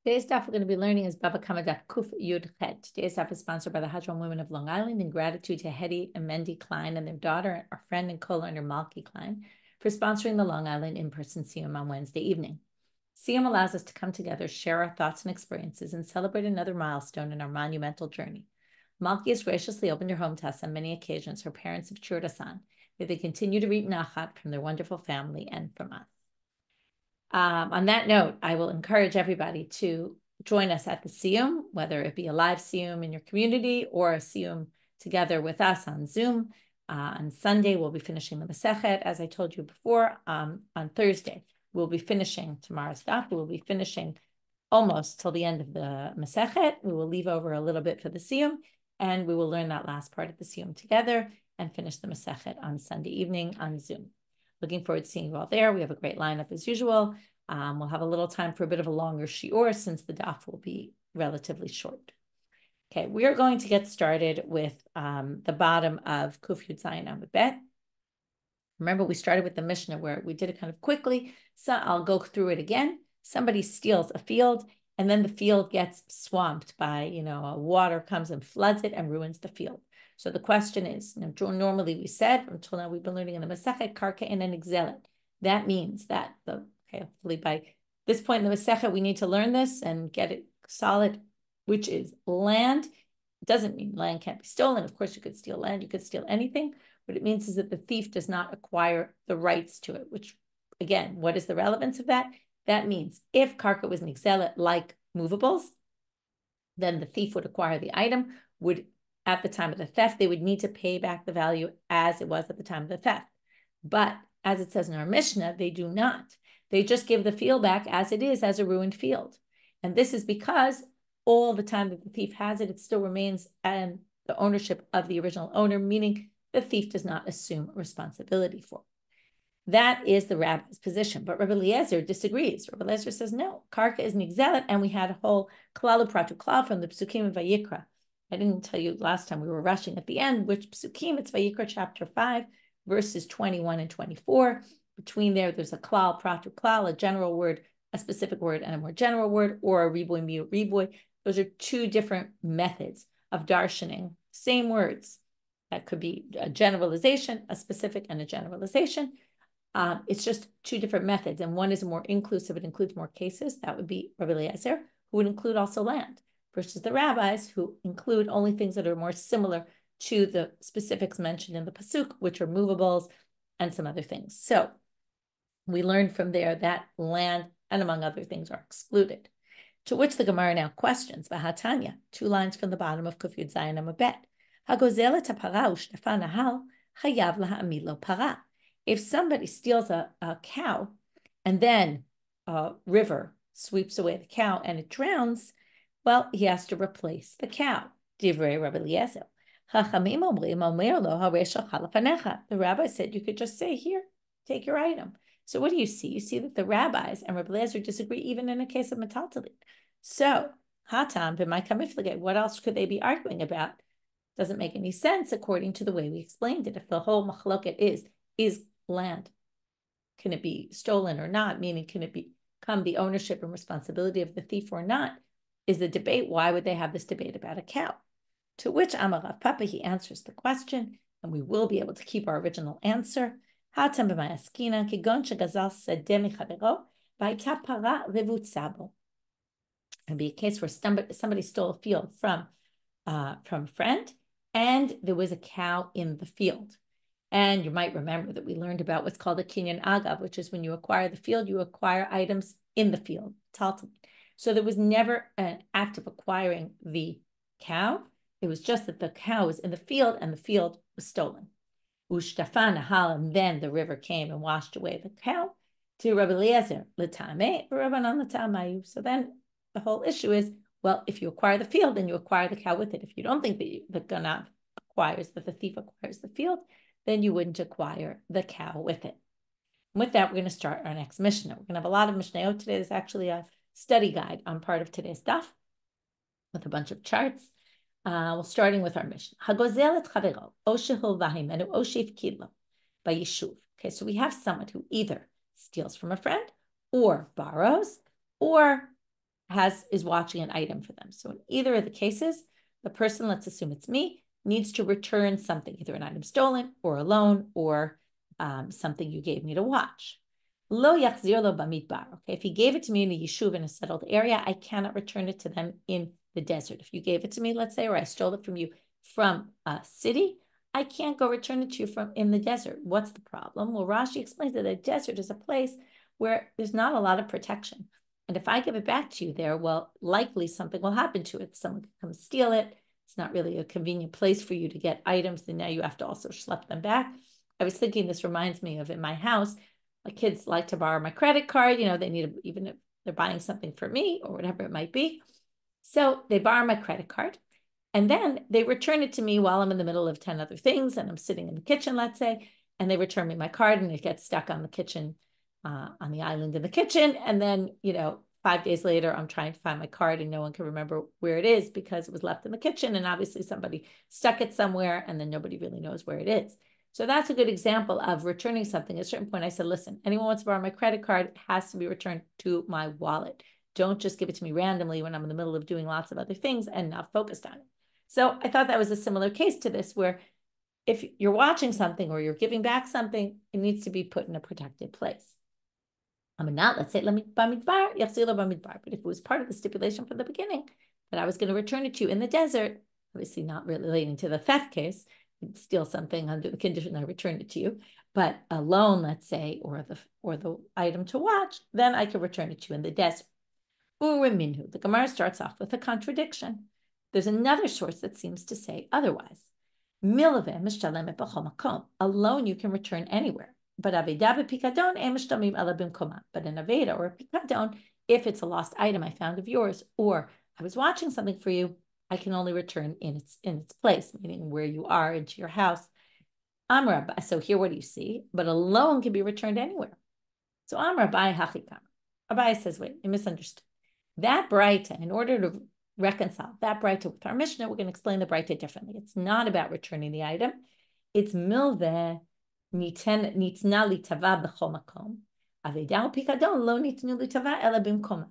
Today's daf we're going to be learning is Bava Kamma daf Kuf Yud Chet. Today's daf is sponsored by the Hadran women of Long Island in gratitude to Hetty and Mendy Klein and their daughter, our friend and co-learner Malky Klein, for sponsoring the Long Island in-person Siyum on Wednesday evening. Siyum allows us to come together, share our thoughts and experiences, and celebrate another milestone in our monumental journey. Malky has graciously opened her home to us on many occasions. Her parents have cheered us on. May they continue to reap nachat from their wonderful family and from us. On that note, I will encourage everybody to join us at the Siyum, whether it be a live Siyum in your community or a Siyum together with us on Zoom. On Sunday, we'll be finishing the Masechet, as I told you before. On Thursday, we'll be finishing tomorrow's daf. We'll be finishing almost till the end of the Masechet. We will leave over a little bit for the Siyum, and we will learn that last part of the Siyum together and finish the Masechet on Sunday evening on Zoom. Looking forward to seeing you all there. We have a great lineup as usual. We'll have a little time for a bit of a longer shiur since the daf will be relatively short. Okay, we are going to get started with the bottom of Kuf Yud Zayin Amud Bet. Remember, we started with the Mishna where we did it kind of quickly. So I'll go through it again. Somebody steals a field, and then the field gets swamped by, water comes and floods it and ruins the field. So the question is, normally we said, until now we've been learning in the Masechet, Karka and an Exelet. That means that hopefully by this point in the Masechet, we need to learn this and get it solid, which is land. It doesn't mean land can't be stolen. Of course, you could steal land, you could steal anything. What it means is that the thief does not acquire the rights to it, which, again, what is the relevance of that? That means if Karka was an Exelet like movables, then the thief would acquire the item, at the time of the theft, they would need to pay back the value as it was at the time of the theft. But as it says in our Mishna, they do not. They just give the field back as it is, as a ruined field. And this is because all the time that the thief has it, it still remains in the ownership of the original owner, meaning the thief does not assume responsibility for it. That is the rabbi's position. But Rabbi Eliezer disagrees. Rabbi Eliezer says, no, Karka is an Exelet, and we had a whole klal upratu klal from the Psukim of Vayikra. I didn't tell you last time, we were rushing at the end, which Psukim, it's Vayikra chapter 5, verses 21 and 24. Between there's a klal, pratu klal, a general word, a specific word, and a more general word, or a riboy, miut riboy. Those are two different methods of darshaning, same words. That could be a generalization, a specific, and a generalization. It's just two different methods, and one is more inclusive, it includes more cases. That would be Rabbi Eliezer, who would include also land, versus the rabbis who include only things that are more similar to the specifics mentioned in the pasuk, which are movables and some other things. So we learned from there that land and among other things are excluded. To which the Gemara now questions, Vahatanya, 2 lines from the bottom of Kuf Yud Zayin Amud Bet. Hagozel et hapara u'shtafa nahal chayav laha'amid lo para. If somebody steals a cow and then a river sweeps away the cow and it drowns, well, he has to replace the cow. Divrei Rabbi Eliezer. The rabbi said you could just say, here, take your item. So what do you see? You see that the rabbis and Rabbi Eliezer disagree even in a case of metaltalin. So, hatam b'may kamiflagay, what else could they be arguing about? Doesn't make any sense according to the way we explained it. If the whole machloket is land, can it be stolen or not? Meaning, can it become the ownership and responsibility of the thief or not? Is the debate, why would they have this debate about a cow? To which Amar Rav Papa, he answers the question, and we will be able to keep our original answer. Hatam b'mayaskina kigon shegazal sedeh michavero v'ayta para revutzabo. It'd be a case where somebody stole a field from a friend, and there was a cow in the field. And you might remember that we learned about what's called a kinyan agav, which is when you acquire the field, you acquire items in the field. So there was never an act of acquiring the cow. It was just that the cow was in the field and the field was stolen. U'shtafa nahal, and then the river came and washed away the cow. To Rabbi Eliezer, l'tameh, Rabbanan l'tamayu. So then the whole issue is, well, if you acquire the field, then you acquire the cow with it. If you don't think that the ganav acquires, that the thief acquires the field, then you wouldn't acquire the cow with it. And with that, we're going to start our next Mishna. We're going to have a lot of Mishnayot today. There's actually a study guide on part of today's daf with a bunch of charts. Well, starting with our Mishna. Hagozel et chavero, o shehul v'himenu, o sheifkid lo, b'yishuv. Okay, so we have someone who either steals from a friend, or borrows, or is watching an item for them. So in either of the cases, the person, let's assume it's me, needs to return something, either an item stolen or a loan or something you gave me to watch. Lo yachzir lo bamidbar. Okay, if he gave it to me in a yishuv, in a settled area, I cannot return it to them in the desert. If you gave it to me, let's say, or I stole it from you from a city, I can't go return it to you from in the desert. What's the problem? Well, Rashi explains that the desert is a place where there's not a lot of protection. And if I give it back to you there, well, likely something will happen to it. Someone can come steal it. It's not really a convenient place for you to get items. And now you have to also schlep them back. I was thinking this reminds me of in my house, my kids like to borrow my credit card. They need even if they're buying something for me or whatever it might be. So they borrow my credit card and then they return it to me while I'm in the middle of 10 other things. And I'm sitting in the kitchen, let's say, and they return me my card and it gets stuck on the kitchen, on the island in the kitchen. And then, 5 days later, I'm trying to find my card and no one can remember where it is because it was left in the kitchen. And obviously somebody stuck it somewhere and then nobody really knows where it is. So that's a good example of returning something. At a certain point, I said, listen, anyone wants to borrow my credit card, it has to be returned to my wallet. Don't just give it to me randomly when I'm in the middle of doing lots of other things and not focused on it. So I thought that was a similar case to this, where if you're watching something or you're giving back something, it needs to be put in a protected place. Let's say, but if it was part of the stipulation from the beginning that I was going to return it to you in the desert, obviously not relating to the theft case, steal something under the condition I returned it to you, but a loan, let's say, or the item to watch, then I could return it to you in the desert. Minhu. The Gemara starts off with a contradiction. There's another source that seems to say otherwise. A loan you can return anywhere, but but in aveda or a pikadon, if it's a lost item I found of yours, or I was watching something for you, I can only return in its place, meaning where you are into your house. So here, what do you see? But a loan can be returned anywhere. So Abai hachikam. Abai says, wait, you misunderstood. That braita, in order to reconcile that braita with our Mishna, we're going to explain the braita differently. It's not about returning the item. It's milveh nitna litava b'chol makom. Aveda pikadon lo nitnu litava ela bimkoma.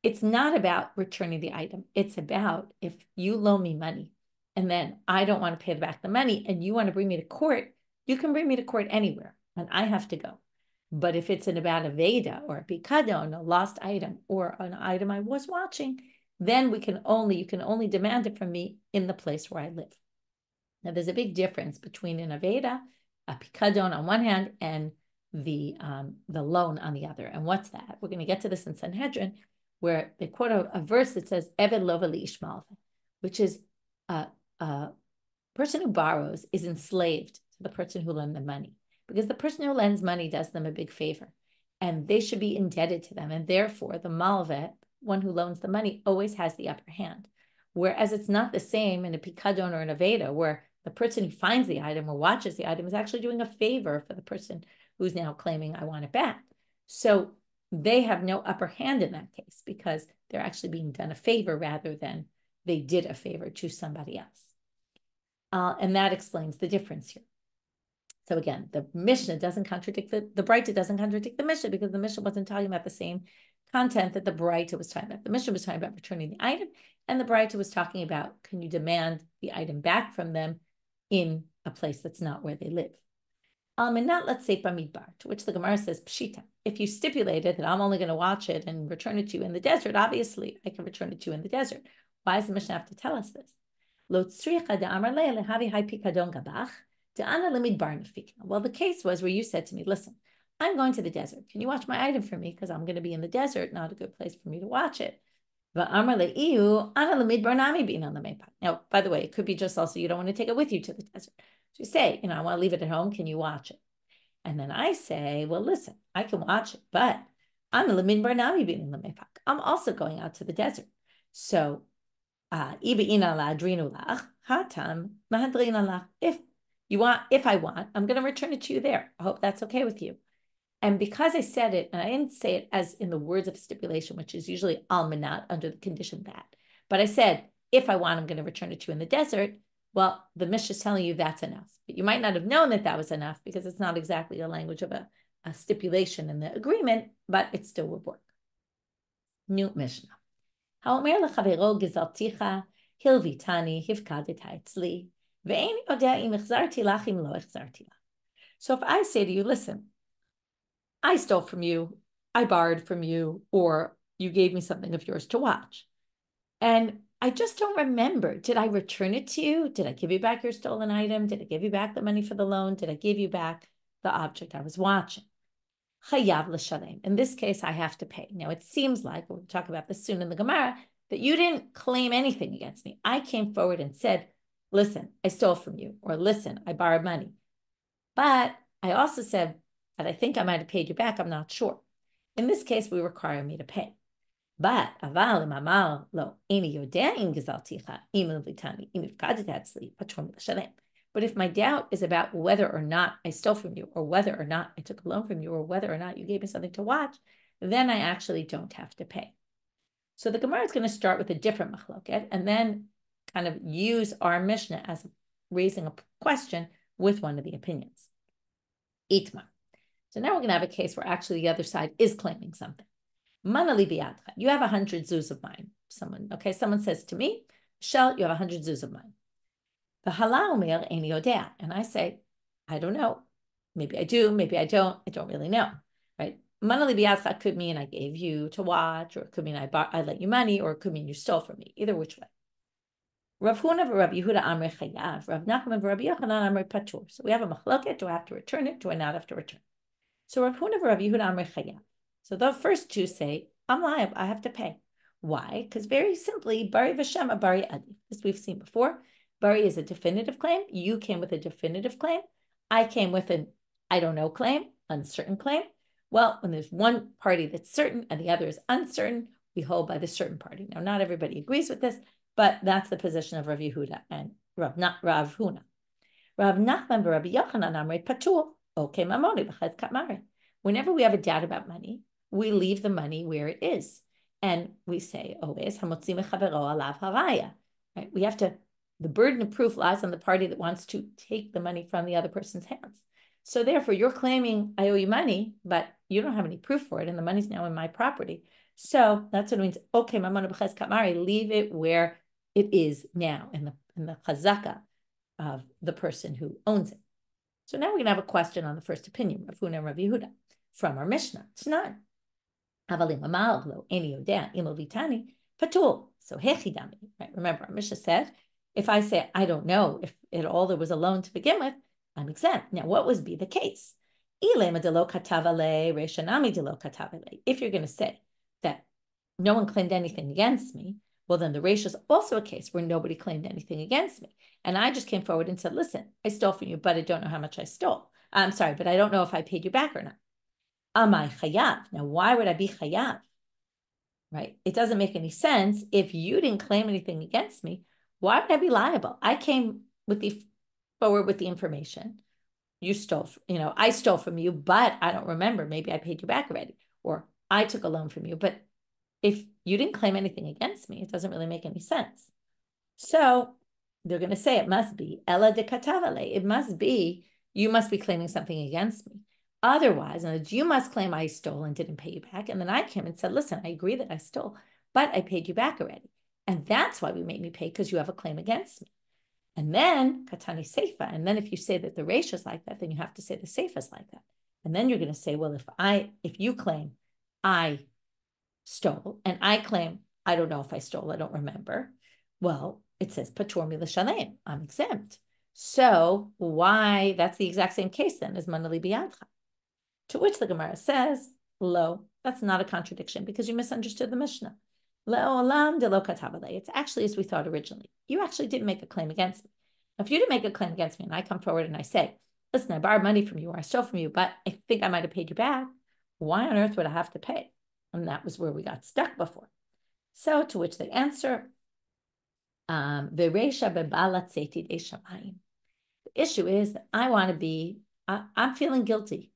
It's not about returning the item. It's about if you loan me money and then I don't want to pay back the money and you want to bring me to court, you can bring me to court anywhere and I have to go. But if it's about a veda or a pikadon, a lost item, or an item I was watching, then you can only demand it from me in the place where I live. Now, there's a big difference between an aveda, a pikadon on one hand, and the loan on the other. And what's that? We're going to get to this in Sanhedrin, where they quote a verse that says, Eved lova liishmal, which is a person who borrows is enslaved to the person who lent them money, because the person who lends money does them a big favor, and they should be indebted to them. And therefore, the malveh, one who loans the money, always has the upper hand. Whereas it's not the same in a pikadon or an aveda, where the person who finds the item or watches the item is actually doing a favor for the person who's now claiming, I want it back. So they have no upper hand in that case because they're actually being done a favor rather than they did a favor to somebody else. And that explains the difference here. So again, the Mishna doesn't contradict the Braita doesn't contradict the Mishna, because the Mishna wasn't talking about the same content that the Braita was talking about. The Mishna was talking about returning the item, and the Braita was talking about, can you demand the item back from them in a place that's not where they live? And not, let's say, Bamidbar, to which the Gemara says, Pshita. If you stipulated that I'm only going to watch it and return it to you in the desert, obviously I can return it to you in the desert. Why does the Mishnah have to tell us this? Well, the case was where you said to me, listen, I'm going to the desert. Can you watch my item for me? Because I'm going to be in the desert, not a good place for me to watch it. Now, by the way, it could be just also you don't want to take it with you to the desert. So you say, I want to leave it at home. Can you watch it? And then I say, well, listen, I can watch it, but I'm also going out to the desert. So if I want, I'm going to return it to you there. I hope that's okay with you. And because I said it, and I didn't say it as in the words of stipulation, which is usually almanat, under the condition that, but I said, if I want, I'm going to return it to you in the desert. Well, the Mishna is telling you that's enough. But you might not have known that was enough because it's not exactly the language of a stipulation in the agreement, but it still would work. New Mishna. האומר לחברו גזלתיך, הלוויתני, הפקדת אצלי, ואין יודע אם החזרתי לך אם לא החזרתי לך. So if I say to you, listen, I stole from you, I borrowed from you, or you gave me something of yours to watch, and I just don't remember, did I return it to you? Did I give you back your stolen item? Did I give you back the money for the loan? Did I give you back the object I was watching? Chayav l'shalem. In this case, I have to pay. Now, it seems like, we'll talk about this soon in the Gemara, that you didn't claim anything against me. I came forward and said, listen, I stole from you, or listen, I borrowed money. But I also said that I think I might have paid you back. I'm not sure. In this case, we require me to pay. But aval im amar lo eini yodea im gezalticha im levitani im ifkadet atzli patron l'shalem. But if my doubt is about whether or not I stole from you, or whether or not I took a loan from you, or whether or not you gave me something to watch, then I actually don't have to pay. So the Gemara is going to start with a different machloket and then kind of use our Mishnah as raising a question with one of the opinions. Itmar. So now we're going to have a case where actually the other side is claiming something. Manali biyadcha. You have 100 zuz of mine. Someone says to me, Shel, you have 100 zuz of mine. The halal omer eini yodea. And I say, I don't know. Maybe I do, maybe I don't really know. Right? Manali biyadcha could mean I gave you to watch, or it could mean I lent you money, or it could mean you stole from me. Either which way. Rav Huna v'Rav Yehuda amrei chayav. Rav Nachman v'Rav Yochanan amrei patur. So we have a machloket. Do I have to return it? Do I not have to return it? So Rav Huna v'Rav Yehuda amrei chayav. So the first two say, I'm liable, I have to pay. Why? Because very simply, bari v'shema bari adi. This we've seen before. Bari is a definitive claim. You came with a definitive claim. I came with an I don't know claim, uncertain claim. Well, when there's one party that's certain and the other is uncertain, we hold by the certain party. Now, not everybody agrees with this, but that's the position of Rav Yehuda and Rav Huna. Rav Nachman v'Rav Yochanan amrei patur. Okay, mamoni b'chaz katmari. Whenever we have a doubt about money, we leave the money where it is. And we say, always, hamotzi mechavero alav haraya. Right? We have to, the burden of proof lies on the party that wants to take the money from the other person's hands. So therefore, you're claiming I owe you money, but you don't have any proof for it, and the money's now in my property. So that's what it means. Okay, mamonu b'chaz katmari, leave it where it is now, in the chazaka of the person who owns it. So now we're going to have a question on the first opinion, Rav Huna and Rav Yehuda, from our Mishnah. It's not. So hechidami, right? Remember, our Mishnah said, if I say I don't know if at all there was a loan to begin with, I'm exempt. Now, what would be the case? If you're going to say that no one claimed anything against me, well, then the ratio is also a case where nobody claimed anything against me. And I just came forward and said, listen, I stole from you, but I don't know how much I stole. I'm sorry, but I don't know if I paid you back or not. Am I chayav? Now, why would I be chayav? Right? It doesn't make any sense. If you didn't claim anything against me, why would I be liable? I came forward with the information. You stole, I stole from you, but I don't remember. Maybe I paid you back already. Or I took a loan from you. But if you didn't claim anything against me, it doesn't really make any sense. So they're going to say it must be Ella de Katavale. It must be, you must be claiming something against me. Otherwise, and you must claim I stole and didn't pay you back. And then I came and said, listen, I agree that I stole, but I paid you back already. And that's why we made me pay, because you have a claim against me. And then Katani Seifa. And then if you say that the ratio is like that, then you have to say the Seifa is like that. And then you're going to say, well, if you claim I stole and I claim I don't know if I stole, I don't remember. Well, it says Patur mi l'shalem, I'm exempt. So why, that's the exact same case then as Manali biyadcha. To which the Gemara says, lo, that's not a contradiction because you misunderstood the Mishnah. Le'olam de lo katabale. It's actually as we thought originally. You actually didn't make a claim against me. If you didn't make a claim against me and I come forward and I say, listen, I borrowed money from you or I stole from you, but I think I might have paid you back, why on earth would I have to pay? And that was where we got stuck before. So to which they answer, the issue is that I want to be, I'm feeling guilty.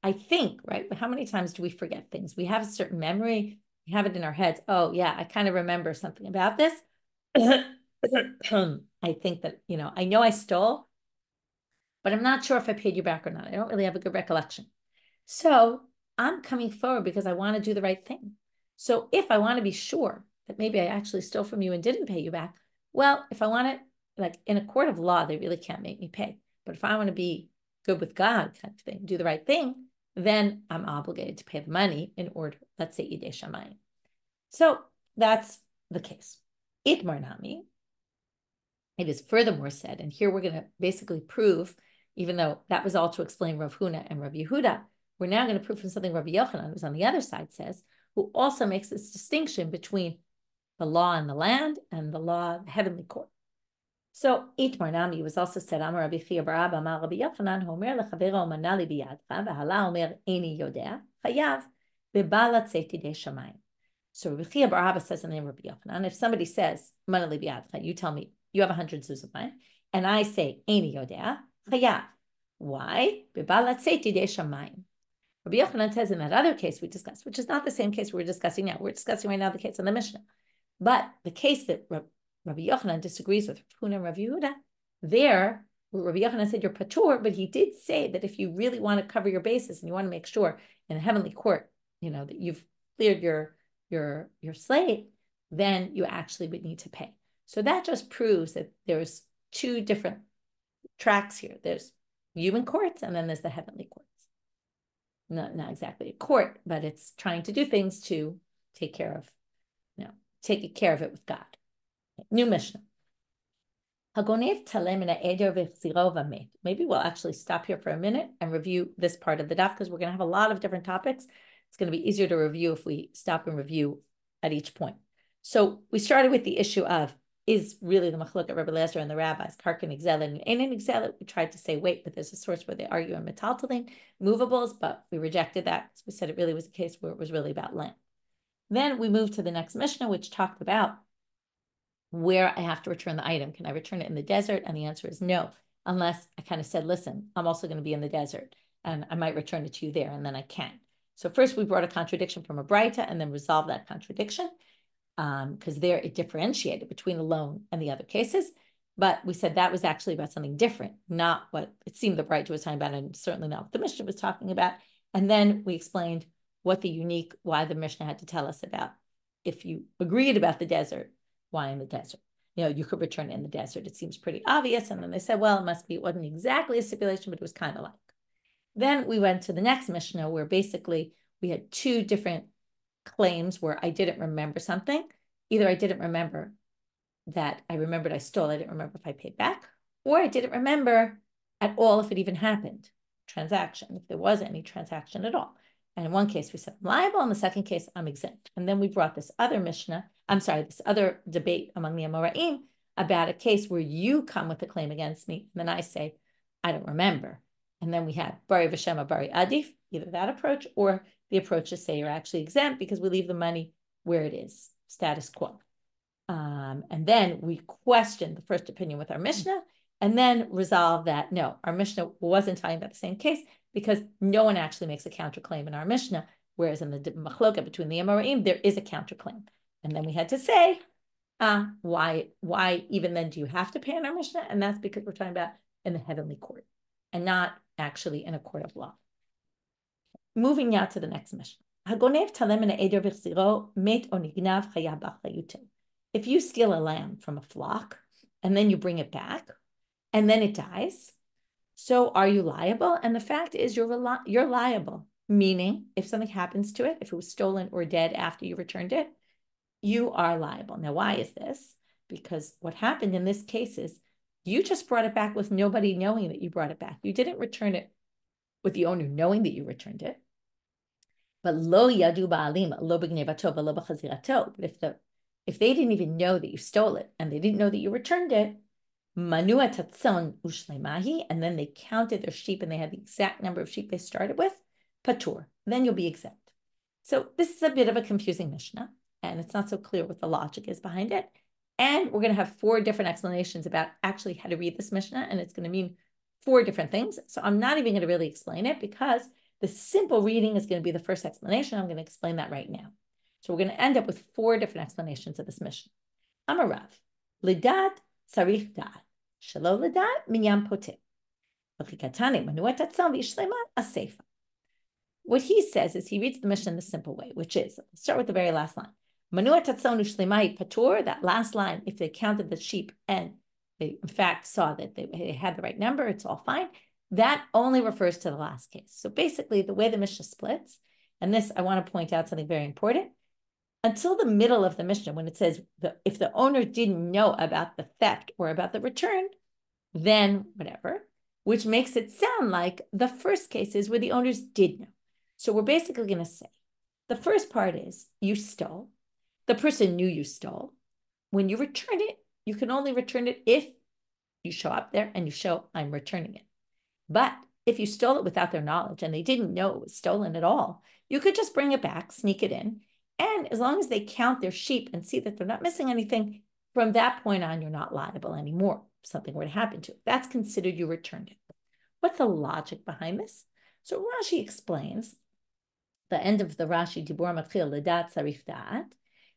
I think, right? But how many times do we forget things? We have a certain memory. We have it in our heads. Oh, yeah, I kind of remember something about this. I think that, I know I stole, but I'm not sure if I paid you back or not. I don't really have a good recollection. So I'm coming forward because I want to do the right thing. So if I want to be sure that maybe I actually stole from you and didn't pay you back, well, if I want it, like in a court of law, they really can't make me pay. But if I want to be good with God kind of thing, do the right thing, then I'm obligated to pay the money in order, let's say, Yidei Shamayim. So that's the case. Itmar Nami, it is furthermore said, and here we're going to basically prove, even though that was all to explain Rav Huna and Rav Yehuda, we're now going to prove from something Rabbi Yochanan, who's on the other side, says, who also makes this distinction between the law in the land and the law of the heavenly court. So Itmar Nami was also said, Amar Rabbi Shiur bar Abba, Amar Rabbi Yochanan, Homer lechavero manali biyadcha, v'hala Omer eni yodea, chayav, v'bala tzeti de shamayim. So Rabbi Shiur bar Abba says in the name of Rabbi Yochanan, if somebody says, manali biyadcha, you tell me, you have 100 zuz of mine, and I say, eni yodea, chayav. Why? V'bala tzeti de shamayim. Rabbi Yochanan says in that other case we discussed, which is not the same case we're discussing now. We're discussing right now the case in the Mishna. But the case that Rabbi Yochanan disagrees with Rav Huna and Rav Yehuda, there, Rabbi Yochanan said you're patur, but he did say that if you really want to cover your bases and you want to make sure in the heavenly court, that you've cleared your slate, then you actually would need to pay. So that just proves that there's two different tracks here. There's human courts and then there's the heavenly courts. Not exactly a court, but it's trying to do things to take care of it with God. New Mishna. Maybe we'll actually stop here for a minute and review this part of the daf because we're going to have a lot of different topics. It's going to be easier to review if we stop and review at each point. So we started with the issue of, is really the machlok at Rabbi Eliezer and the rabbis, karka nigzelet and ein nigzelet. We tried to say, wait, but there's a source where they argue on metaltalin, movables, but we rejected that. So we said it really was a case where it was really about land. Then we moved to the next Mishnah, which talked about where I have to return the item. Can I return it in the desert? And the answer is no, unless I kind of said, listen, I'm also going to be in the desert and I might return it to you there, and then I can. So first we brought a contradiction from a Braita and then resolved that contradiction. Because there it differentiated between the loan and the other cases. But we said that was actually about something different, not what it seemed the Braita was talking about, and certainly not what the Mishnah was talking about. And then we explained why the Mishnah had to tell us about if you agreed about the desert, why in the desert? You could return it in the desert. It seems pretty obvious. And then they said, well, it wasn't exactly a stipulation, but it was kind of like. Then we went to the next Mishnah where basically we had two different claims where I didn't remember something. Either I didn't remember that I remembered I stole, I didn't remember if I paid back, or I didn't remember at all if it even happened, transaction, if there was any transaction at all. And in one case we said I'm liable, in the second case I'm exempt. And then we brought this other debate among the amoraim about a case where you come with a claim against me, and then I say, I don't remember. And then we had bari v'shema bari adif, either that approach or the approach to say you're actually exempt because we leave the money where it is, status quo. And then we questioned the first opinion with our Mishnah and then resolved that, no, our Mishnah wasn't talking about the same case because no one actually makes a counterclaim in our Mishnah, whereas in the machloka between the amoraim, there is a counterclaim. And then we had to say, why even then do you have to pay in our Mishnah? And that's because we're talking about in the heavenly court and not actually in a court of law. Moving now to the next Mishnah. If you steal a lamb from a flock and then you bring it back and then it dies, so are you liable? And the fact is you're liable, meaning if something happens to it, if it was stolen or dead after you returned it, you are liable. Now, why is this? Because what happened in this case is you just brought it back with nobody knowing that you brought it back. You didn't return it with the owner knowing that you returned it. But lo yadu ba'alim, lo b'gnevato, lo b'chazirato. But if they didn't even know that you stole it and they didn't know that you returned it, manua tatzon ushlemahi, and then they counted their sheep and they had the exact number of sheep they started with, patur, then you'll be exempt. So this is a bit of a confusing Mishnah, and it's not so clear what the logic is behind it. And we're going to have 4 different explanations about actually how to read this Mishnah, and it's going to mean 4 different things. So I'm not even going to really explain it because the simple reading is going to be the first explanation. I'm going to explain that right now. So we're going to end up with 4 different explanations of this Mishnah. Amarav, lidat tzarich dat, shelo lidat minyan poteh. V'chikatane manuet atzam v'ishlema aseifa. what he says is he reads the Mishnah in the simple way, which is, let's start with the very last line. Manua tatzonu shlemai patur, that last line, if they counted the sheep and they in fact saw that they had the right number, it's all fine. That only refers to the last case. So basically the way the Mishnah splits, and this, I want to point out something very important, until the middle of the Mishnah, when it says if the owner didn't know about the theft or about the return, then whatever, which makes it sound like the first case is where the owners did know. So we're basically going to say, the first part is you stole. The person knew you stole. When you return it, you can only return it if you show up there and you show I'm returning it. But if you stole it without their knowledge and they didn't know it was stolen at all, you could just bring it back, sneak it in. And as long as they count their sheep and see that they're not missing anything, from that point on, you're not liable anymore. If something were to happen to it, that's considered you returned it. What's the logic behind this? So Rashi explains, the end of the Rashi, Dibur Matchil Ledat Sarich Da'at,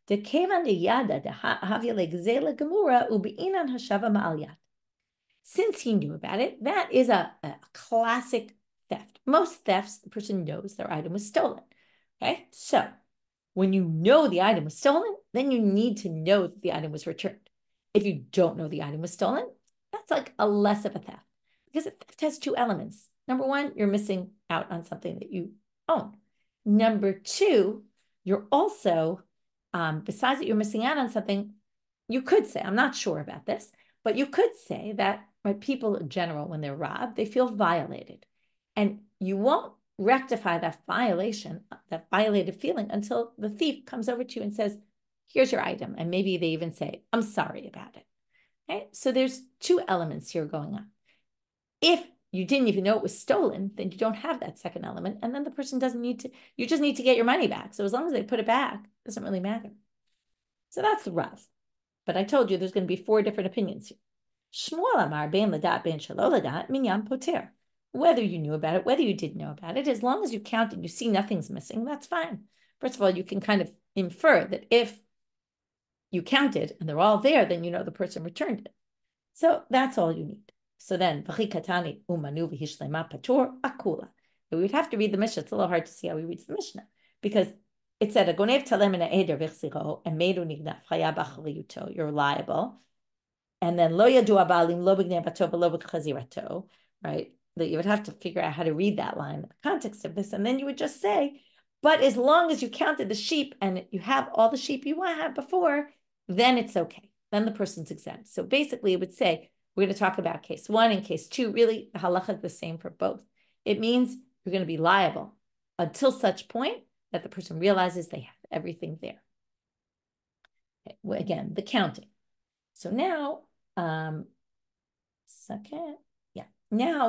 De Kevan De Yada De Havya Legzela Gemura Ubi'inan Hashava Ma'al Yad. Since he knew about it, that is a classic theft. Most thefts, the person knows their item was stolen. Okay, so when you know the item was stolen, then you need to know that the item was returned. If you don't know the item was stolen, that's like a less of a theft, because a theft has two elements. Number one, you're missing out on something that you own. Number two, you're also, besides that you're missing out on something, you could say, I'm not sure about this, but you could say that people in general, when they're robbed, they feel violated. And you won't rectify that violation, that violated feeling, until the thief comes over to you and says, here's your item. And maybe they even say, I'm sorry about it. Okay? So there's two elements here going on. If you didn't even know it was stolen, then you don't have that second element. And then the person doesn't need to, you just need to get your money back. So as long as they put it back, it doesn't really matter. So that's the Rav. But I told you there's going to be 4 different opinions here. Shmuel Amar ben ladat ben shelo ladat minyan poter. Whether you knew about it, whether you didn't know about it, as long as you count and you see nothing's missing, that's fine. First of all, you can kind of infer that if you counted and they're all there, then you know the person returned it. So that's all you need. So then, v'chikatani umanu v'hishlema patur akula. But we'd have to read the Mishnah. It's a little hard to see how he reads the Mishnah, because it said, "Agonev talem in eder v'chsiro and medu nignaf chaya b'chaliyuto." You're liable, and then lo yadu abalim lo b'gnevato v'lo b'chazirato. Right? That you would have to figure out how to read that line in the context of this, and then you would just say, "But as long as you counted the sheep and you have all the sheep you had before, then it's okay. Then the person's exempt." So basically, it would say, we're going to talk about case 1 and case 2. Really, the halacha is the same for both. It means you're going to be liable until such point that the person realizes they have everything there. Okay. Well, again, the counting. So now, now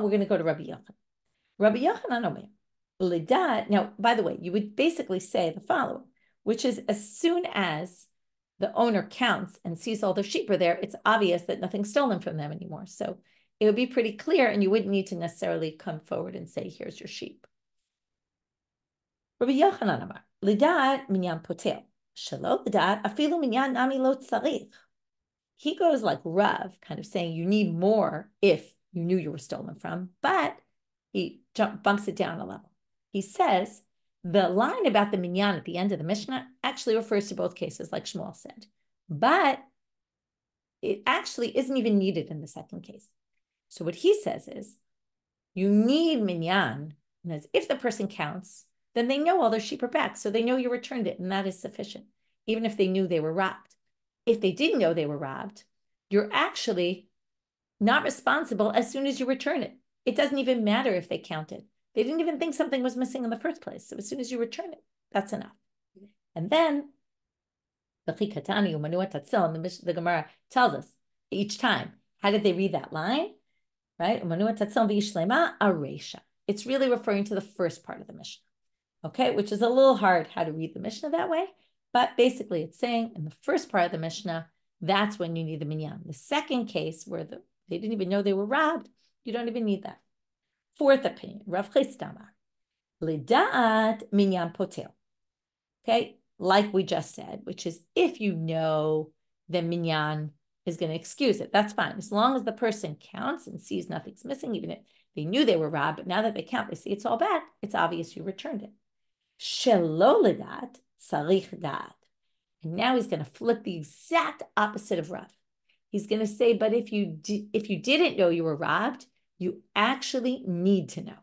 we're going to go to Rabbi Yochanan. Rabbi Yochanan Omer, Lidat. Now, by the way, you would basically say the following, which is as soon as the owner counts and sees all their sheep are there, it's obvious that nothing's stolen from them anymore. So it would be pretty clear, and you wouldn't need to necessarily come forward and say, here's your sheep. Rabbi Yochanan Amar, Lidat minyan potel, shelo lidat afilu minyan nami lo tzarich. He goes like Rav, kind of saying you need more if you knew you were stolen from, but he bumps it down a level. He says, the line about the minyan at the end of the Mishnah actually refers to both cases, like Shmuel said. But it actually isn't even needed in the second case. So what he says is, you need minyan, and if the person counts, then they know all their sheep are back, so they know you returned it, and that is sufficient, even if they knew they were robbed. If they didn't know they were robbed, you're actually not responsible as soon as you return it. It doesn't even matter if they counted. They didn't even think something was missing in the first place. So as soon as you return it, that's enough. And then the Gemara tells us each time, how did they read that line? Right? It's really referring to the first part of the Mishnah. Okay, which is a little hard how to read the Mishnah that way. But basically it's saying in the first part of the Mishnah, that's when you need the minyan. The second case where they didn't even know they were robbed, you don't even need that. Fourth opinion, Rav Chistamar, Lidat minyan potel. Okay, like we just said, which is if you know the minyan is going to excuse it, that's fine. As long as the person counts and sees nothing's missing, even They knew they were robbed, but now that they count, they see it's all back. It's obvious you returned it. Shelo ledat, tzarich dat. And now he's going to flip the exact opposite of Rav. He's going to say, but if you didn't know you were robbed, you actually need to know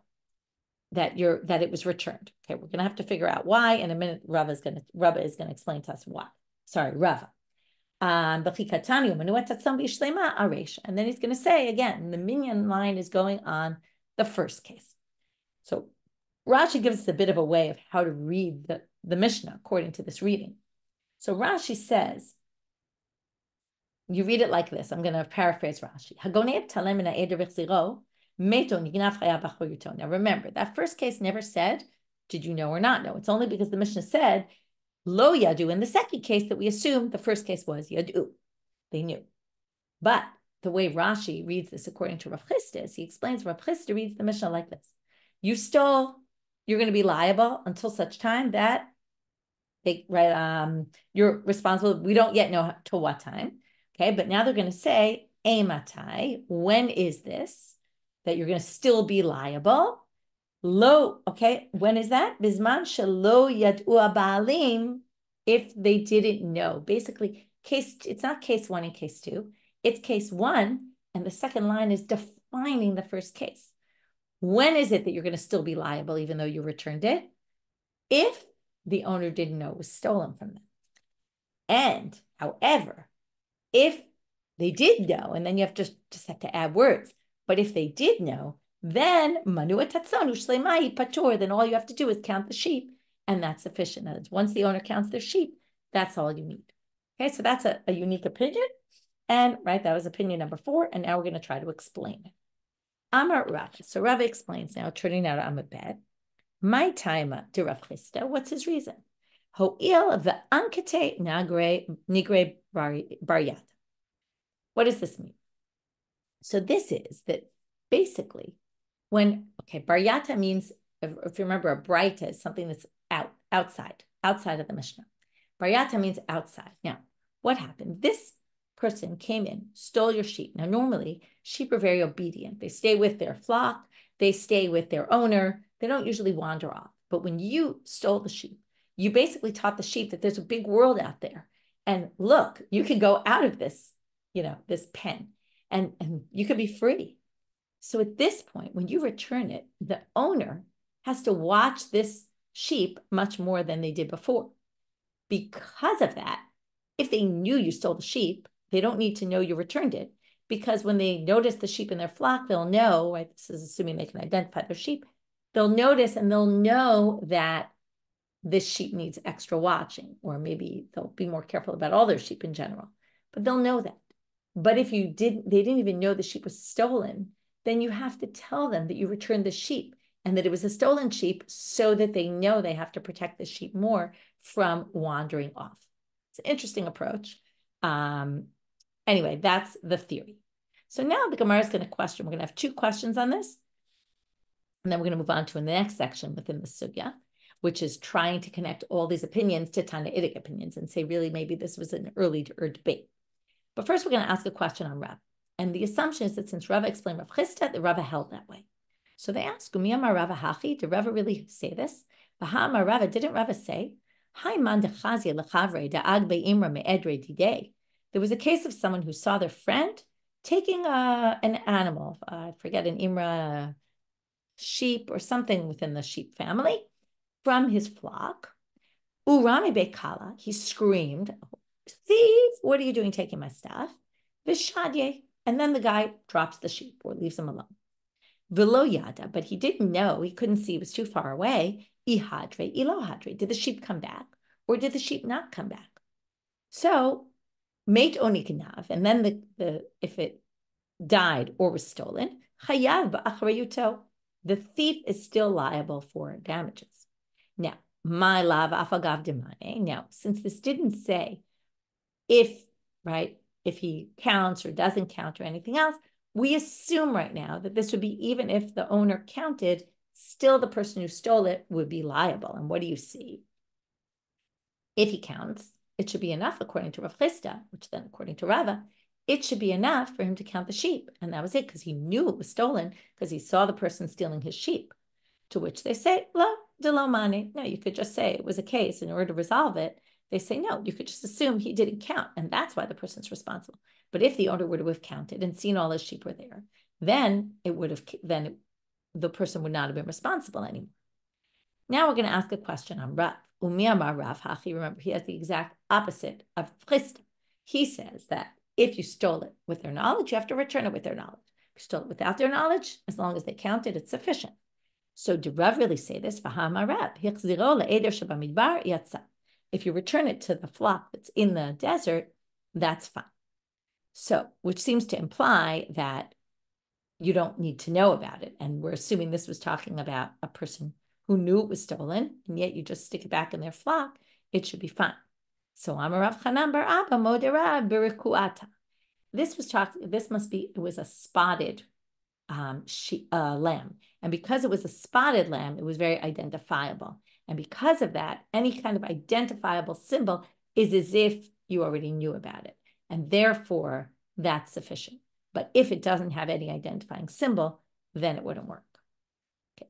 that it was returned. Okay, we're going to have to figure out why in a minute. Rava is going to explain to us why. Sorry, Rava. And then he's going to say again, the minyan line is going on the first case. So Rashi gives us a bit of a way of how to read the Mishnah according to this reading. So Rashi says, you read it like this. I'm going to paraphrase Rashi. Now remember, that first case never said, did you know or not know? It's only because the Mishnah said, lo yadu, in the second case that we assume the first case was yadu. They knew. But the way Rashi reads this according to Rav Chisda is he explains Rav Chisda reads the Mishnah like this. You stole, you're going to be liable until such time that you're responsible. We don't yet know till what time. Okay, but now they're going to say, Eimatai, when is this? That you're going to still be liable. Lo, okay, when is that? Bizman shelo yad'u ba'alim, if they didn't know. Basically, it's not case one and case two. It's case one, and the second line is defining the first case. When is it that you're going to still be liable even though you returned it? If the owner didn't know it was stolen from them. And, however, if they did know, and then you have just have to add words, but if they did know, then manua tatzonu shleimai patur, then all you have to do is count the sheep, and that's sufficient. That is, once the owner counts their sheep, that's all you need. Okay, so that's a unique opinion, and that was opinion number 4, and now we're going to try to explain it. Amar Rav. So Rav explains now, turning now to Amabed. My time to Rav Chisda. What's his reason? Ho'il of the ankete nigre baryat. What does this mean? So this is that basically baryata means, if you remember, a braita is something that's outside of the Mishnah. Baryata means outside. Now, what happened? This person came in, stole your sheep. Now, normally, sheep are very obedient. They stay with their flock. They stay with their owner. They don't usually wander off. But when you stole the sheep, you basically taught the sheep that there's a big world out there. And look, you can go out of this, this pen, and you could be free. So at this point, when you return it, the owner has to watch this sheep much more than they did before. Because of that, if they knew you stole the sheep, they don't need to know you returned it, because when they notice the sheep in their flock, they'll know, right? This is assuming they can identify their sheep. They'll notice and they'll know that this sheep needs extra watching, or maybe they'll be more careful about all their sheep in general, but they'll know that. But if they didn't even know the sheep was stolen, then you have to tell them that you returned the sheep and that it was a stolen sheep, so that they know they have to protect the sheep more from wandering off. It's an interesting approach. Anyway, that's the theory. So now the Gemara is going to question. We're going to have 2 questions on this. And then we're going to move on to the next section within the sugya, which is trying to connect all these opinions to Tanaitic opinions and say, really, maybe this was an earlier debate. But first, we're going to ask a question on Rav. And the assumption is that since Rava explained Rav Chisda, the Rava held that way. So they ask, Umiyamar Rava Hachi, did Rava really say this? Bahama Rava, didn't Rava say, Hai man dechazia lechavre da'ag be'imra me'edre didei? There was a case of someone who saw their friend taking an animal, I forget, an imra, sheep or something within the sheep family, from his flock. Urami bekala, he screamed, thief, what are you doing taking my stuff? Vishadye, and then the guy drops the sheep or leaves him alone. Velo yada, but he didn't know, he couldn't see, it was too far away. Ihadre, ilohadre, did the sheep come back or did the sheep not come back? So, mate onikanav, and then if it died or was stolen, chayav ba'achrayuto, the thief is still liable for damages. Now, my lav afagav demane. Now, since this didn't say if he counts or doesn't count or anything else, we assume right now that this would be even if the owner counted, still the person who stole it would be liable. And what do you see? If he counts, it should be enough according to Rav Chisda, which then according to Rava, it should be enough for him to count the sheep. And that was it, because he knew it was stolen, because he saw the person stealing his sheep. To which they say, lo, de lo mani. No, you could just say it was a case. In order to resolve it, they say, no, you could just assume he didn't count, and that's why the person's responsible. But if the owner were to have counted and seen all his sheep were there, then the person would not have been responsible anymore. Now we're going to ask a question on Rav. Umi amar Rav Hachi. Remember, he has the exact opposite of Chisda. He says that if you stole it with their knowledge, you have to return it with their knowledge. If you stole it without their knowledge, as long as they counted, it's sufficient. So did Rav really say this? If you return it to the flock that's in the desert, that's fine. So, which seems to imply that you don't need to know about it. And we're assuming this was talking about a person who knew it was stolen, and yet you just stick it back in their flock, it should be fine. So Amarav Chanan bar Abba modera berikuata. This must be, it was a spotted lamb. And because it was a spotted lamb, it was very identifiable. And because of that, any kind of identifiable symbol is as if you already knew about it. And therefore, that's sufficient. But if it doesn't have any identifying symbol, then it wouldn't work.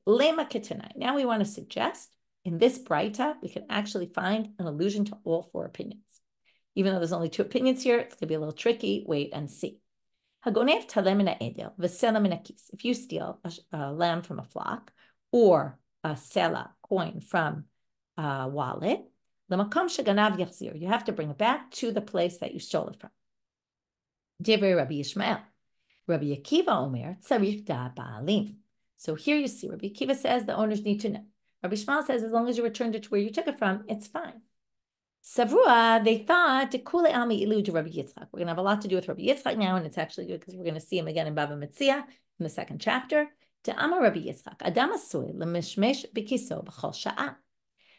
Lema ketanai. Now we want to suggest in this Braita, we can actually find an allusion to all four opinions. Even though there's only two opinions here, it's going to be a little tricky. Wait and see. Hagonev talem min ha'edel v'sela min ha'kis. If you steal a lamb from a flock or a sela, coin from a wallet, l'makom sheganav yachzir. You have to bring it back to the place that you stole it from. Divrei Rabbi Yishmael. Rabbi Akiva omer tzarich da ba'alim. So here you see, Rabbi Akiva says the owners need to know. Rabbi Yishmael says as long as you returned it to where you took it from, it's fine. Savrua, they thought, Kule Ami Ilu to Rabbi Yitzchak. We're going to have a lot to do with Rabbi Yitzchak now, and it's actually good because we're going to see him again in Bava Metzia in the second chapter. To Amar Rabbi Yitzchak, Adam Asui Lemishmesh Bikiso B'chol Sha'ah.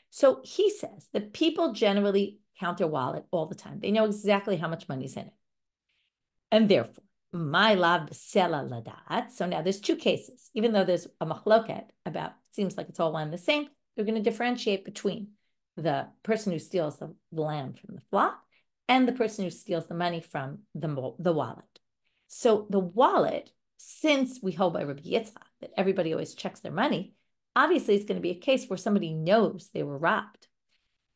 So he says that people generally count their wallet all the time. They know exactly how much money's in it. And therefore, my lav sela ladat. So now there's two cases. Even though there's a machloket about, it seems like it's all one and the same, they're going to differentiate between the person who steals the lamb from the flock and the person who steals the money from the wallet. So the wallet, since we hold by Rabbi Yitzchak that everybody always checks their money, obviously it's going to be a case where somebody knows they were robbed.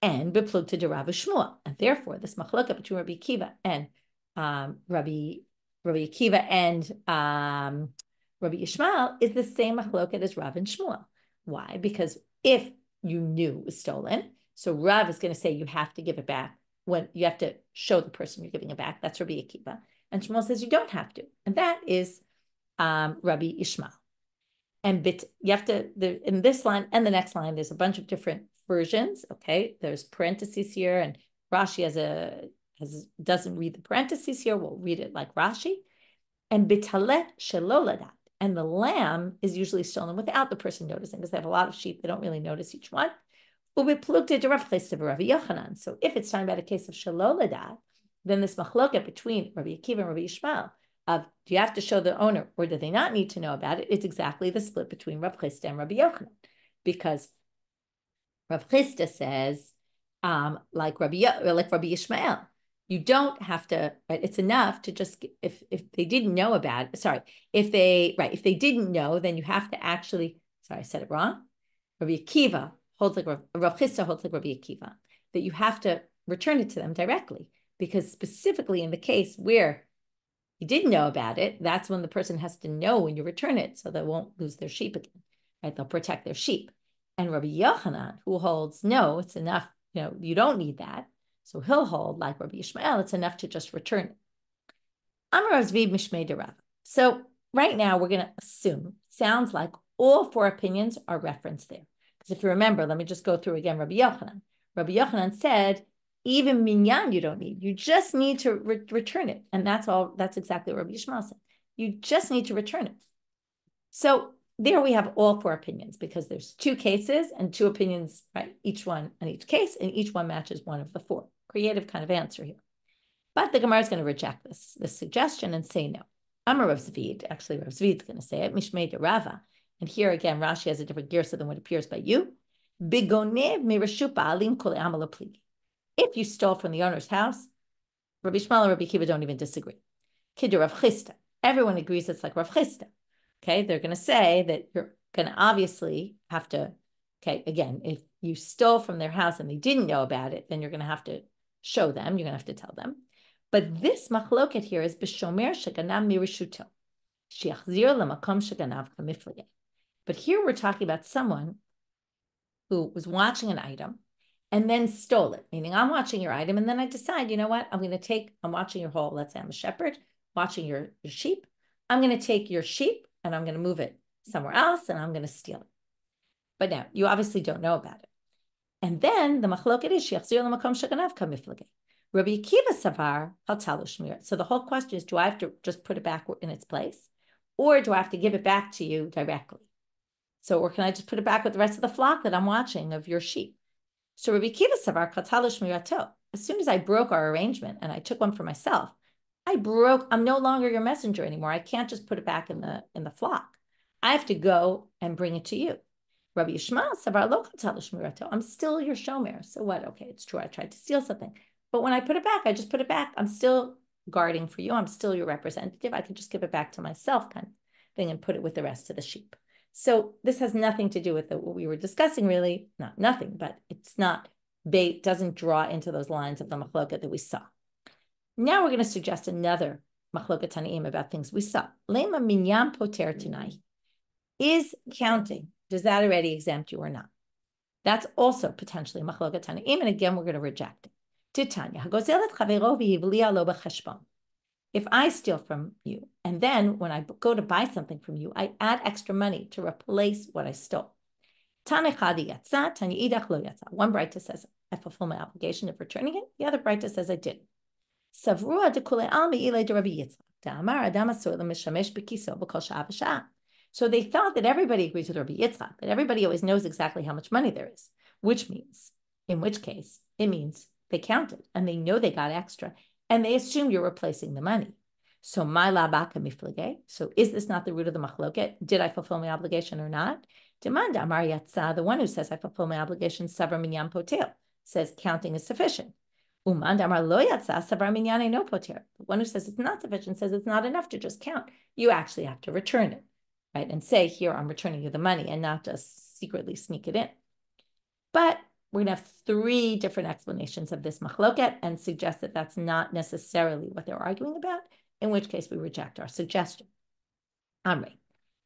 And beplugta de Rav Shmuel. And therefore, this machloka between Rabbi Akiva and Rabbi Akiva and Rabbi Yishmael is the same machloket as Rav and Shmuel. Why? Because if you knew it was stolen, so Rav is going to say you have to give it back when you have to show the person you're giving it back. That's Rabbi Akiva. And Shmuel says you don't have to. And that is Rabbi Yishmael. And you have to, in this line and the next line, there's a bunch of different versions. Okay, there's parentheses here, and Rashi doesn't read the parentheses here. We'll read it like Rashi. And bitale sheloladat. And the lamb is usually stolen without the person noticing, because they have a lot of sheep. They don't really notice each one. So if it's talking about a case of sheloladat, then this machloket between Rabbi Akiva and Rabbi Yishmael of do you have to show the owner or do they not need to know about it? It's exactly the split between Rav Chisda and Rabbi Yochanan, because Rav Chisda says, like Rabbi Yishmael, you don't have to. Right? It's enough to just if they didn't know about it. Sorry, if they didn't know, then you have to actually. Sorry, I said it wrong. Rabbi Akiva holds like Rav Chisda holds like Rabbi Akiva that you have to return it to them directly, because specifically in the case where you didn't know about it, that's when the person has to know when you return it, so they won't lose their sheep again. Right? They'll protect their sheep. And Rabbi Yochanan, who holds no, it's enough. You don't need that. So he'll hold like Rabbi Yishmael. It's enough to just return it. Amar Zviv Mishmei de Rav. So right now we're going to assume sounds like all four opinions are referenced there. Because if you remember, let me just go through again Rabbi Yochanan. Rabbi Yochanan said, even minyan you don't need. You just need to return it. And that's all. That's exactly what Rabbi Yishmael said. You just need to return it. So there we have all four opinions, because there's two cases and two opinions, right? Each one on each case, and each one matches one of the four. Creative kind of answer here. But the Gemara is going to reject this suggestion and say no. Amar Rav Zvid, actually Rav Zvid is going to say it, Mishmei de Rava. And here again, Rashi has a different girsa than what appears by you. Bigonev mirashup ba'alim kol amala pligi. If you stole from the owner's house, Rabbi Shmuel and Rabbi Akiva don't even disagree. Kidur Rav Chisda. Everyone agrees it's like Rav Chisda. Okay, they're going to say that you're going to obviously have to, okay, again, if you stole from their house and they didn't know about it, then you're going to have to show them, you're going to have to tell them. But this machloket here is b'shomer sheganav mirishuto, shiachzir lemakom sheganav kamiflige. But here we're talking about someone who was watching an item and then stole it, meaning I'm watching your item and then I decide, you know what, I'm watching your whole, let's say I'm a shepherd, watching your sheep. I'm going to take your sheep and I'm going to move it somewhere else and I'm going to steal it. But now, you obviously don't know about it. And then the machloket is shiachzir lemakom sheganav kamiflige. Rabbi Akiva savar haltalu shmir. So the whole question is, do I have to just put it back in its place? Or do I have to give it back to you directly? So, or can I just put it back with the rest of the flock that I'm watching of your sheep? So Rabbi Akiva savar haltalu shmirato. As soon as I broke our arrangement and I took one for myself, I'm no longer your messenger anymore. I can't just put it back in the flock. I have to go and bring it to you. Rabbi Yishmael savar lo haltalu shmirato. I'm still your shomer. So what? Okay, it's true. I tried to steal something. But when I put it back, I just put it back. I'm still guarding for you. I'm still your representative. I can just give it back to myself kind of thing and put it with the rest of the sheep. So this has nothing to do with what we were discussing, really. Not nothing, but it's not, doesn't draw into those lines of the machloket that we saw. Now we're going to suggest another machloket tanaim about things we saw. Lema minyan poter tonight. Is counting, does that already exempt you or not? That's also potentially machloket tanaim, and again, we're going to reject it. Titania, if I steal from you, and then when I go to buy something from you, I add extra money to replace what I stole. One Braita says, I fulfill my obligation of returning it. The other Braita says, I didn't. So they thought that everybody agrees with Rabbi Yitzchak, that everybody always knows exactly how much money there is, in which case, it means they counted and they know they got extra and they assume you're replacing the money. So my labaka miflige. So is this not the root of the machloket? Did I fulfill my obligation or not? Demanda amar yatsa, the one who says I fulfill my obligation, savar minyan poter, says counting is sufficient. Umanda amar lo yatsa, savar minyan no poter. The one who says it's not sufficient says it's not enough to just count. You actually have to return it, right? And say, here, I'm returning you the money and not just secretly sneak it in. But we're going to have three different explanations of this machloket and suggest that that's not necessarily what they're arguing about, in which case we reject our suggestion. Amri.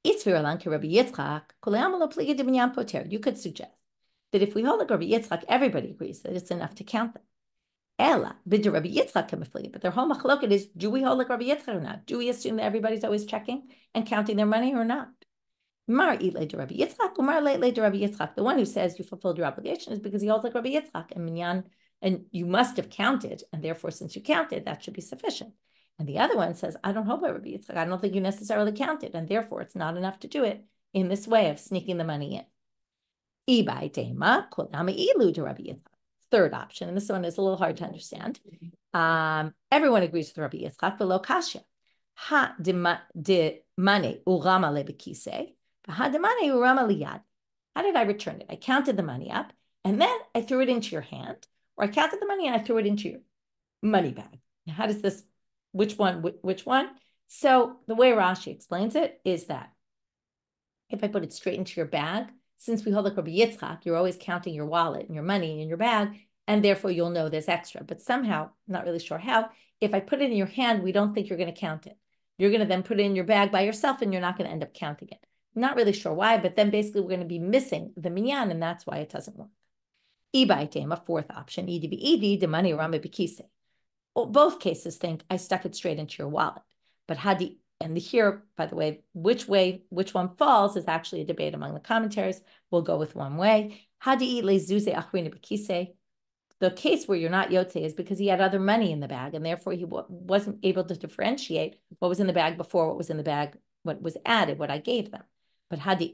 You could suggest that if we hold like Rabbi Yitzchak, everybody agrees that it's enough to count them. Ella, but their whole machloket is, do we hold like Rabbi Yitzchak or not? Do we assume that everybody's always checking and counting their money or not? The one who says you fulfilled your obligation is because he holds like Rabbi Yitzchak and minyan, and you must have counted, and therefore, since you counted, that should be sufficient. And the other one says, I don't hold by Rabbi Yitzchak. I don't think you necessarily counted, and therefore, it's not enough to do it in this way of sneaking the money in. Third option, and this one is a little hard to understand. Everyone agrees with Rabbi Yitzchak, but lo kasha. Ha de mane urama lebekise. How did I return it? I counted the money up and then I threw it into your hand, or I counted the money and I threw it into your money bag. Now, how does this, which one? So the way Rashi explains it is that if I put it straight into your bag, since we hold like Rabbi Yitzchak, you're always counting your wallet and your money in your bag, and therefore you'll know there's extra. But somehow, I'm not really sure how, if I put it in your hand, we don't think you're going to count it. You're going to then put it in your bag by yourself and you're not going to end up counting it. Not really sure why, but then basically we're going to be missing the minyan, and that's why it doesn't work. A fourth option, the money rama bekise. Both cases think I stuck it straight into your wallet. But hadi, and here, by the way, which one falls is actually a debate among the commentaries. We'll go with one way. Hadi lezuze achrina bekise. The case where you're not yotze is because he had other money in the bag, and therefore he wasn't able to differentiate what was in the bag before, what was in the bag, what was added, what I gave them. But but if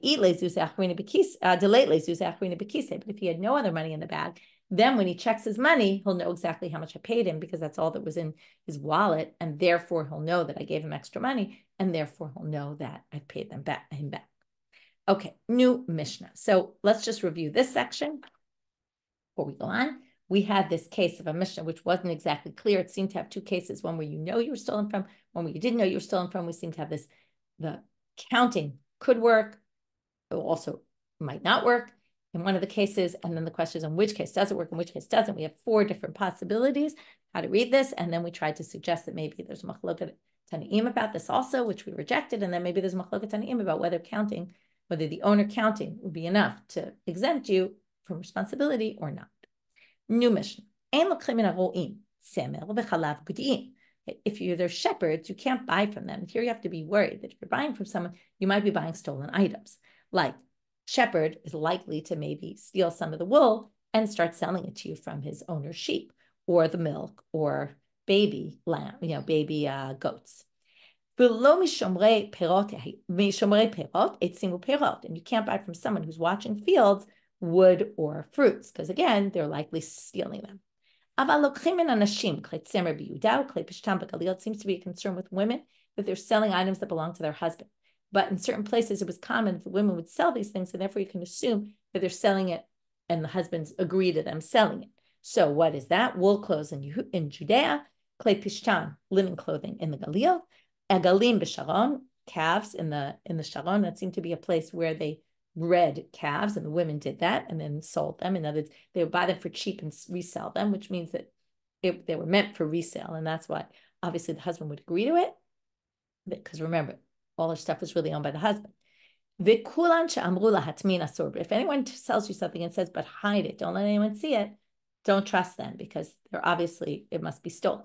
he had no other money in the bag, then when he checks his money, he'll know exactly how much I paid him because that's all that was in his wallet, and therefore he'll know that I gave him extra money, and therefore he'll know that I paid him back. Okay, new Mishna. So let's just review this section before we go on. we had this case of a Mishna, which wasn't exactly clear. It seemed to have two cases, one where you know you were stolen from, one where you didn't know you were stolen from. We seem to have this, the counting could work, it also might not work in one of the cases. And then the question is, in which case does it work, in which case doesn't? We have four different possibilities how to read this. And then we tried to suggest that maybe there's a machloket Tanaim about this also, which we rejected. And then maybe there's a machloket Tanaim about whether the owner counting would be enough to exempt you from responsibility or not. New Mishna. If they're shepherds, you can't buy from them. Here you have to be worried that if you're buying from someone, you might be buying stolen items. Like shepherd is likely to maybe steal some of the wool and start selling it to you from his owner's sheep, or the milk, or baby lamb, baby goats. And you can't buy from someone who's watching fields, wood, or fruits, because again, they're likely stealing them. It seems to be a concern with women that they're selling items that belong to their husband. But in certain places, it was common that the women would sell these things, and therefore you can assume that they're selling it and the husbands agree to them selling it. So what is that? Wool clothes in Judea, clay pishtan, linen clothing in the Galil, agalim b'Sharon, calves in the Sharon. That seemed to be a place where they bred calves, and the women did that and then sold them. In other words, they would buy them for cheap and resell them, which means that they were meant for resale. And that's why obviously the husband would agree to it, because remember, all her stuff was really owned by the husband. But if anyone sells you something and says, but hide it, don't let anyone see it, don't trust them, because they're obviously, it must be stolen.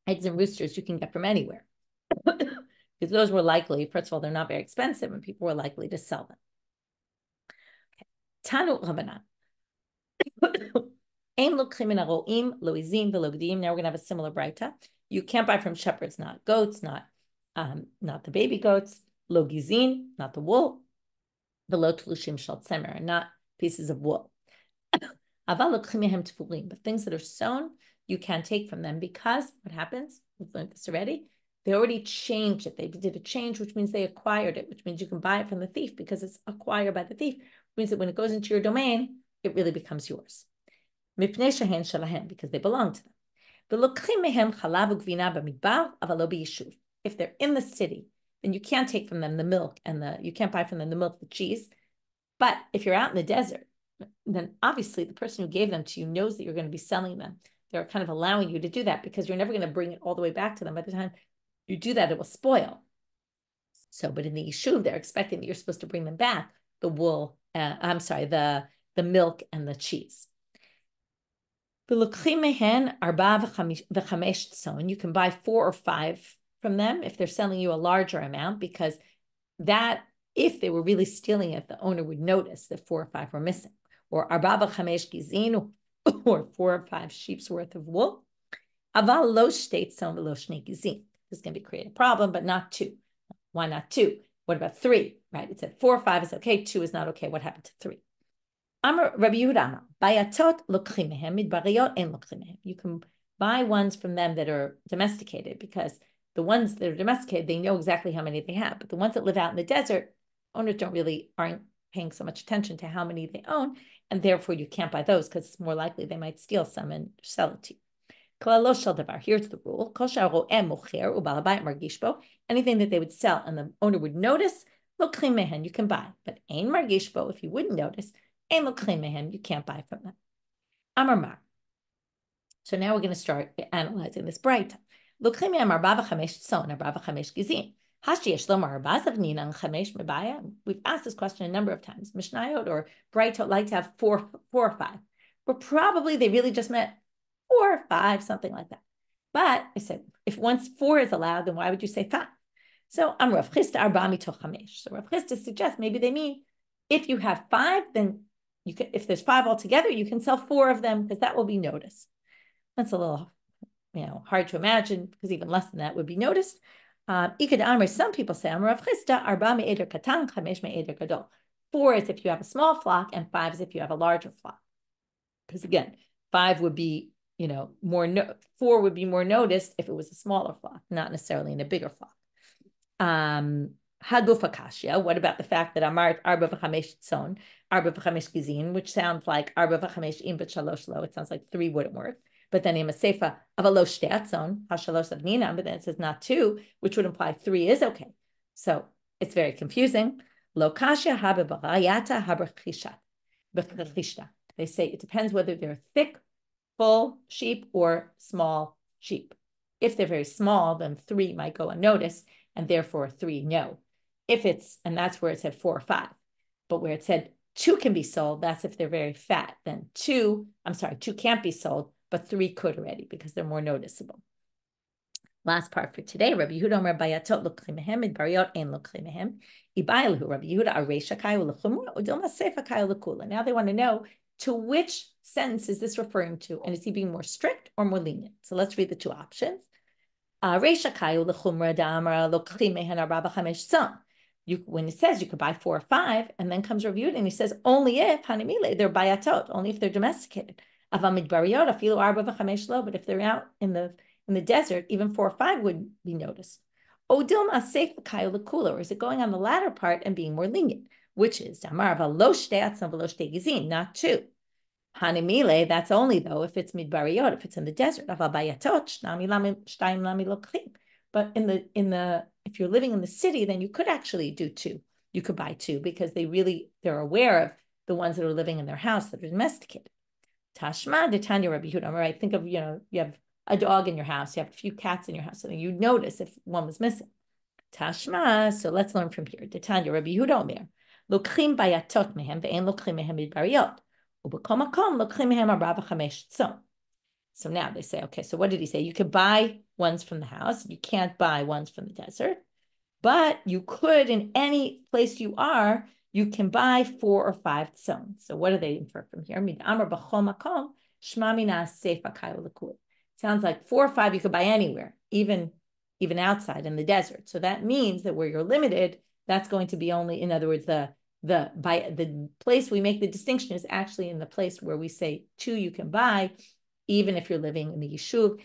Eggs and roosters you can get from anywhere. Because those were likely, first of all, they're not very expensive, and people were likely to sell them. Tanu Rabbanit. Now we're going to have a similar braita. You can't buy from shepherds, not goats, not the baby goats, lo gizin, not the wool, below tlushim shal tzemer, and not pieces of wool. But things that are sewn, you can't take from them, because what happens? We've learned this already. They already changed it. They did a change, which means they acquired it, which means you can buy it from the thief because it's acquired by the thief. Which means that when it goes into your domain, it really becomes yours. Because they belong to them. If they're in the city, then you can't take from them the milk and you can't buy from them the milk, the cheese. But if you're out in the desert, then obviously the person who gave them to you knows that you're going to be selling them. They're kind of allowing you to do that because you're never going to bring it all the way back to them. By the time you do that, it will spoil. So, but in the Yishuv, they're expecting that you're supposed to bring them back the wool, the milk and the cheese. You can buy 4 or 5 from them if they're selling you a larger amount, because that, if they were really stealing it, the owner would notice that 4 or 5 were missing. Or arba v'chamesh gizin, or 4 or 5 sheep's worth of wool. Aval lo shtei tzon v'lo shnei gizin. This is going to create a problem, but not 2. Why not 2? What about 3? Right? It said 4 or 5 is okay. 2 is not okay. What happened to 3? Rabbi Yehuda, bayatot lokchim mehem, midbariyot en lokchim mehem. You can buy ones from them that are domesticated, because the ones that are domesticated, they know exactly how many they have. But the ones that live out in the desert, owners aren't paying so much attention to how many they own, and therefore you can't buy those, because it's more likely they might steal some and sell it to you. Here's the rule. Anything that they would sell and the owner would notice, lokchim mehen, you can buy. But ein margish bo, if you wouldn't notice, ein lokchim mehen, you can't buy from them. Amar. So now we're going to start analyzing this braita. Lokchim mehem arba v'chamesh tzon, arba v'chamesh gizin. We've asked this question a number of times. Mishnayot or Braito like to have 4 or 5. But probably they really just meant 4 or 5, something like that. But I said, if once 4 is allowed, then why would you say 5? So Rav Chisda arba mitoch chamesh. So Rav Chisda suggests maybe they mean if you have 5, then you can. If there's 5 altogether, you can sell 4 of them, because that will be noticed. That's a little, hard to imagine, because even less than that would be noticed. Some people say, Rav Chisda arba me'eder katan, chamesh me'eder gadol. 4 is if you have a small flock, and 5 is if you have a larger flock. Because again, 5 would be, 4 would be more noticed if it was a smaller flock, not necessarily in a bigger flock. Hadufakashia. What about the fact that Amart Arba v'chamesh tzon, Arba v'chamesh gizin, which sounds like Arba v'chamesh im but shalosh lo. It sounds like 3 wouldn't work. But then in a sefa of a lo shtei tzon, hashalosh avnina, but then it says not 2, which would imply 3 is okay. So it's very confusing. Lo kasha habe b'rayata habe b'chishta. They say it depends whether they're thick, full sheep or small sheep. If they're very small, then 3 might go unnoticed, and therefore 3 no. If it's, and that's where it said 4 or 5, but where it said 2 can be sold, that's if they're very fat. Then 2 can't be sold, but 3 could already because they're more noticeable. Last part for today, Rabbi Yehuda Omer bayatot l'klimehem and bariot ein l'klimehem. Ibayilhu Rabbi Yehuda aresha kayu l'chumra udilma sefa kayu l'kula. Now they want to know to which sentence is this referring to, and is he being more strict or more lenient? So let's read the 2 options. Aresha kayu l'chumra da'amra l'klimehem arba chamesh tzon. When it says you could buy 4 or 5, and then comes reviewed, and he says only if hanimile they're bayatot, only if they're domesticated. Avamid bariot afilu arba v'chamesh lo, but if they're out in the desert, even 4 or 5 would be noticed. Odilma asef kayu l'kula, or is it going on the latter part and being more lenient, which is damar v'lo shtei atzon v'lo shtei gizin, not 2. Hanimile, that's only though if it's midbariot, if it's in the desert. Aval bayatot shnami shtayim lami loklim. But if you're living in the city, then you could actually do 2. You could buy 2 because they're aware of the ones that are living in their house that are domesticated. Tashma de Tanya Rabbi Yehuda. All right, think of, you have a dog in your house, you have a few cats in your house, so you notice if one was missing. Tashma, so let's learn from here. De Tanya Rabbi Yehuda Omer, lokchim bayatot mehem ve'en lokchim mehem midbariot. Ubekom makom lokchim mehem arba v'chamesh tzon. So now they say, okay, so what did he say? You could buy ones from the house. You can't buy ones from the desert. But you could, in any place you are, you can buy 4 or 5 tzon. So what do they infer from here? Sounds like 4 or 5 you could buy anywhere, even outside in the desert. So that means that where you're limited, that's going to be only, in other words, the place we make the distinction is actually in the place where we say 2 you can buy, even if you're living in the yishuv,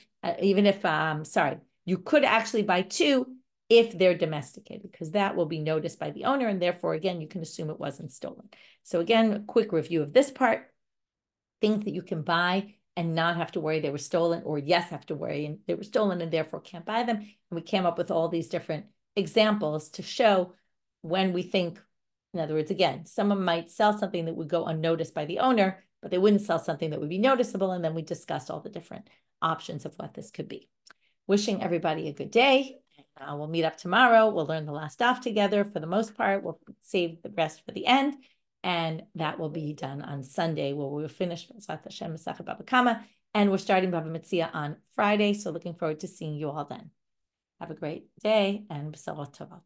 you could actually buy 2 if they're domesticated, because that will be noticed by the owner, and therefore, again, you can assume it wasn't stolen. So again, a quick review of this part, things that you can buy and not have to worry they were stolen, or yes, have to worry and they were stolen and therefore can't buy them. And we came up with all these different examples to show when we think, in other words, again, someone might sell something that would go unnoticed by the owner, but they wouldn't sell something that would be noticeable. And then we discussed all the different options of what this could be. Wishing everybody a good day. We'll meet up tomorrow. We'll learn the last daf together for the most part. We'll save the rest for the end. And that will be done on Sunday, where we'll finish Bava Kamma, and we're starting Bava Metzia on Friday. So looking forward to seeing you all then. Have a great day and b'sorot tovot.